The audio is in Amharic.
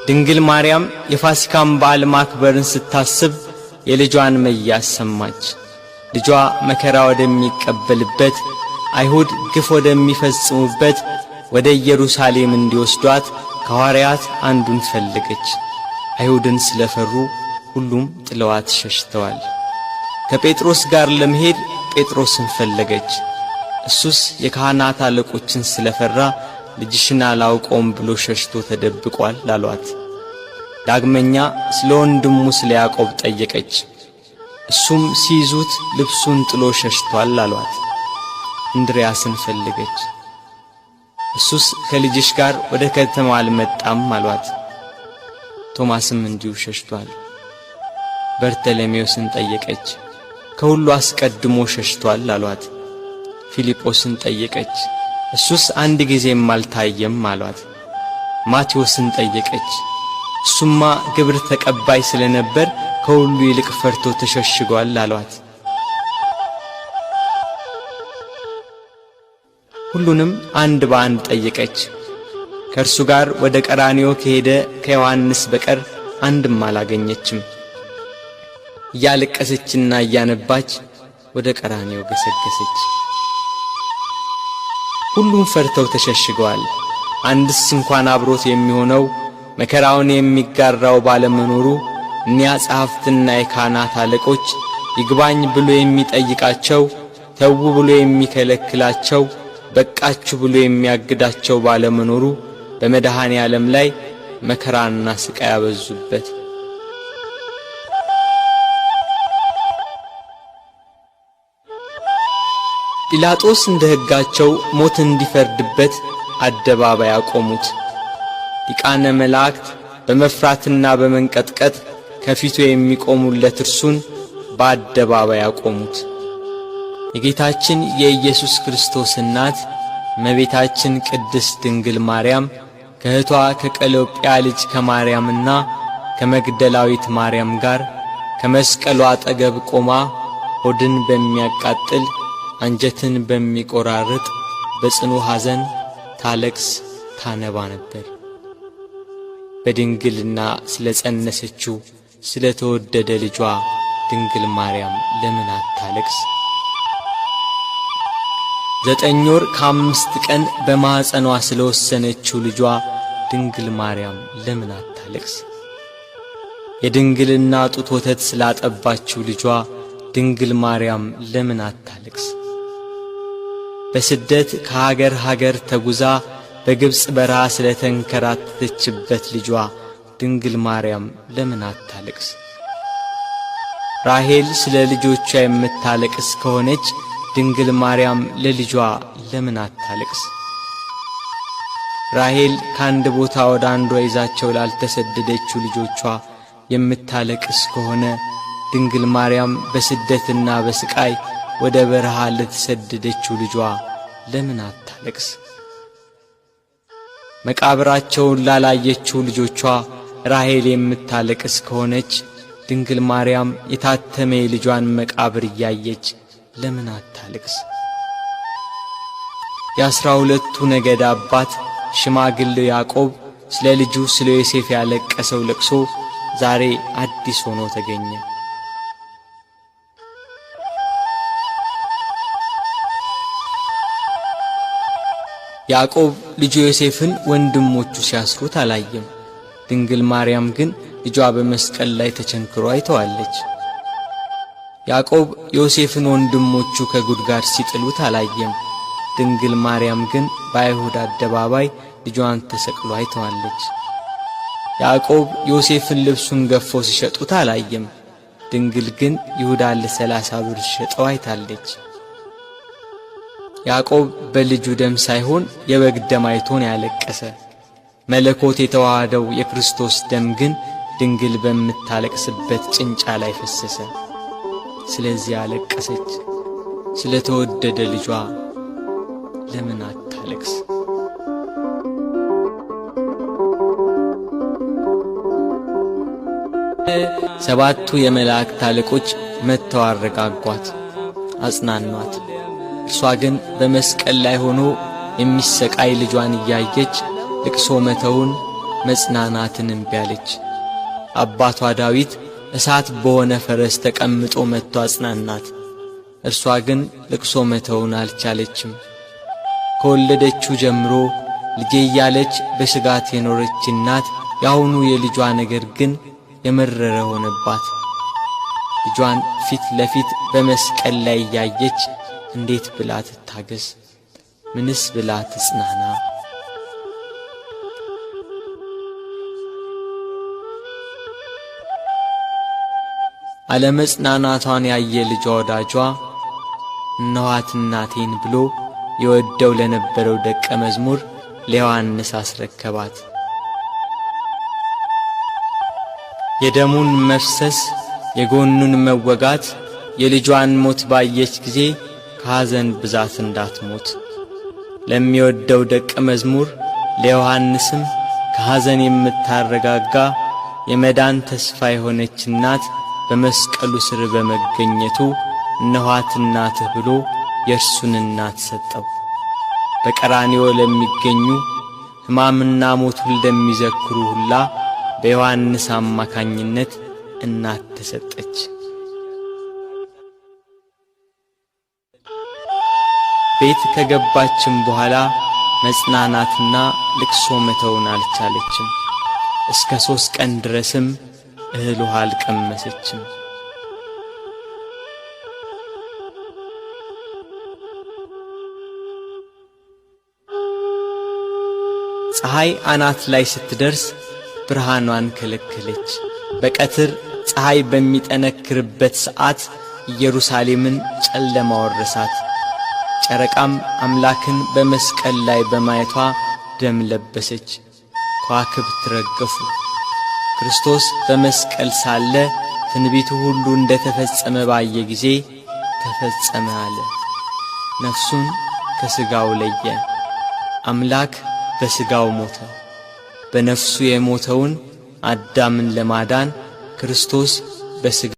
ድንግል ማርያም የፋሲካን በዓል ማክበርን ስታስብ የልጇን መያዝ ሰማች። ልጇ መከራ ወደሚቀበልበት አይሁድ ግፍ ወደሚፈጽሙበት ወደ ኢየሩሳሌም እንዲወስዷት ከሐዋርያት አንዱን ፈለገች። አይሁድን ስለፈሩ ሁሉም ጥለዋት ሸሽተዋል። ከጴጥሮስ ጋር ለመሄድ ጴጥሮስን ፈለገች። እሱስ የካህናት አለቆችን ስለፈራ ልጅሽን አላውቀውም ብሎ ሸሽቶ ተደብቋል አሏት። ዳግመኛ ስለ ወንድሙ ስለ ያዕቆብ ጠየቀች። እሱም ሲይዙት ልብሱን ጥሎ ሸሽቷል አሏት። እንድርያስን ፈለገች። እሱስ ከልጅሽ ጋር ወደ ከተማ አልመጣም አሏት። ቶማስም እንዲሁ ሸሽቷል። በርተሎሜዎስን ጠየቀች። ከሁሉ አስቀድሞ ሸሽቷል አሏት። ፊልጶስን ጠየቀች። እሱስ አንድ ጊዜም አልታየም አሏት። ማቴዎስን ጠየቀች። እሱማ ግብር ተቀባይ ስለነበር ከሁሉ ይልቅ ፈርቶ ተሸሽጓል አሏት። ሁሉንም አንድ በአንድ ጠየቀች። ከእርሱ ጋር ወደ ቀራንዮ ከሄደ ከዮሐንስ በቀር አንድም አላገኘችም። እያለቀሰችና እያነባች ወደ ቀራንዮ ገሰገሰች። ሁሉም ፈርተው ተሸሽገዋል። አንድስ እንኳን አብሮት የሚሆነው መከራውን የሚጋራው ባለመኖሩ እኒያ ጸሐፍትና የካህናት አለቆች ይግባኝ ብሎ የሚጠይቃቸው፣ ተዉ ብሎ የሚከለክላቸው፣ በቃችሁ ብሎ የሚያግዳቸው ባለመኖሩ በመድኃኔ ዓለም ላይ መከራና ስቃይ ያበዙበት። ጲላጦስ እንደ ሕጋቸው ሞት እንዲፈርድበት አደባባይ አቆሙት። ሊቃነ መላእክት በመፍራትና በመንቀጥቀጥ ከፊቱ የሚቆሙለት እርሱን በአደባባይ አቆሙት። የጌታችን የኢየሱስ ክርስቶስ እናት እመቤታችን ቅድስት ድንግል ማርያም ከእህቷ ከቀሎጵያ ልጅ ከማርያምና ከመግደላዊት ማርያም ጋር ከመስቀሉ አጠገብ ቆማ ሆድን በሚያቃጥል አንጀትን በሚቆራርጥ በጽኑ ሐዘን ታለቅስ ታነባ ነበር። በድንግልና ስለ ጸነሰችው ስለ ተወደደ ልጇ ድንግል ማርያም ለምን አታለቅስ? 9 ወር ከ5 ቀን በማኅፀኗ ስለ ወሰነችው ልጇ ድንግል ማርያም ለምን አታለቅስ? የድንግልና ጡት ወተት ስላጠባችው ልጇ ድንግል ማርያም ለምን አታለቅስ? በስደት ከሀገር ሀገር ተጉዛ በግብጽ በረሃ ስለ ተንከራተተችበት ልጇ ድንግል ማርያም ለምን አታለቅስ? ራሔል ስለ ልጆቿ የምታለቅስ ከሆነች ድንግል ማርያም ለልጇ ለምን አታለቅስ? ራሔል ከአንድ ቦታ ወደ አንዷ ይዛቸው ላልተሰደደችው ልጆቿ የምታለቅስ ከሆነ ድንግል ማርያም በስደትና በስቃይ ወደ በረሃ ለተሰደደችው ልጇ ለምን አታለቅስ? መቃብራቸውን ላላየችው ልጆቿ ራሔል የምታለቅስ ከሆነች ድንግል ማርያም የታተመ የልጇን መቃብር እያየች ለምን አታለቅስ? የ12ቱ ነገድ አባት ሽማግሌው ያዕቆብ ስለ ልጁ ስለ ዮሴፍ ያለቀሰው ለቅሶ ዛሬ አዲስ ሆኖ ተገኘ። ያዕቆብ ልጁ ዮሴፍን ወንድሞቹ ሲያስሩት አላየም። ድንግል ማርያም ግን ልጇ በመስቀል ላይ ተቸንክሮ አይተዋለች። ያዕቆብ ዮሴፍን ወንድሞቹ ከጉድጓድ ሲጥሉት አላየም። ድንግል ማርያም ግን በአይሁድ አደባባይ ልጇን ተሰቅሎ አይተዋለች። ያዕቆብ ዮሴፍን ልብሱን ገፈው ሲሸጡት አላየም። ድንግል ግን ይሁዳን ለ30 ብር ሸጠው አይታለች። ያዕቆብ በልጁ ደም ሳይሆን የበግ ደም አይቶን ያለቀሰ። መለኮት የተዋሃደው የክርስቶስ ደም ግን ድንግል በምታለቅስበት ጭንጫ ላይ ፈሰሰ። ስለዚህ አለቀሰች። ስለ ተወደደ ልጇ ለምን አታለቅስ? ሰባቱ የመላእክት አለቆች መጥተው አረጋጓት፣ አጽናኗት። እርሷ ግን በመስቀል ላይ ሆኖ የሚሰቃይ ልጇን እያየች ልቅሶ መተውን መጽናናትን እምቢ አለች። አባቷ ዳዊት እሳት በሆነ ፈረስ ተቀምጦ መጥቶ አጽናናት። እርሷ ግን ልቅሶ መተውን አልቻለችም። ከወለደችው ጀምሮ ልጄ እያለች በስጋት የኖረች እናት ያሁኑ የልጇ ነገር ግን የመረረ ሆነባት። ልጇን ፊት ለፊት በመስቀል ላይ ያየች እንዴት ብላ ትታገስ? ምንስ ብላ ትጽናና? አለመጽናናቷን ያየ ልጇ ወዳጇ እነኋት እናቴን ብሎ የወደው ለነበረው ደቀ መዝሙር ለዮሐንስ አስረከባት። የደሙን መፍሰስ የጎኑን መወጋት የልጇን ሞት ባየች ጊዜ ከሐዘን ብዛት እንዳትሞት ለሚወደው ደቀ መዝሙር ለዮሐንስም ከሐዘን የምታረጋጋ የመዳን ተስፋ የሆነች እናት በመስቀሉ ስር በመገኘቱ እነኋት እናትህ ብሎ የእርሱን እናት ሰጠው። በቀራንዮ ለሚገኙ ሕማምና ሞቱን ለሚዘክሩ ሁላ በዮሐንስ አማካኝነት እናት ተሰጠች። ቤት ከገባችም በኋላ መጽናናትና ልቅሶ መተውን አልቻለችም። እስከ 3 ቀን ድረስም እህል ውሃ አልቀመሰችም። ፀሐይ አናት ላይ ስትደርስ ብርሃኗን ከለከለች። በቀትር ፀሐይ በሚጠነክርበት ሰዓት ኢየሩሳሌምን ጨለማ ወረሳት። ጨረቃም አምላክን በመስቀል ላይ በማየቷ ደም ለበሰች። ከዋክብት ረገፉ። ክርስቶስ በመስቀል ሳለ ትንቢቱ ሁሉ እንደ ተፈጸመ ባየ ጊዜ ተፈጸመ አለ። ነፍሱን ከሥጋው ለየ። አምላክ በሥጋው ሞተ። በነፍሱ የሞተውን አዳምን ለማዳን ክርስቶስ በሥጋ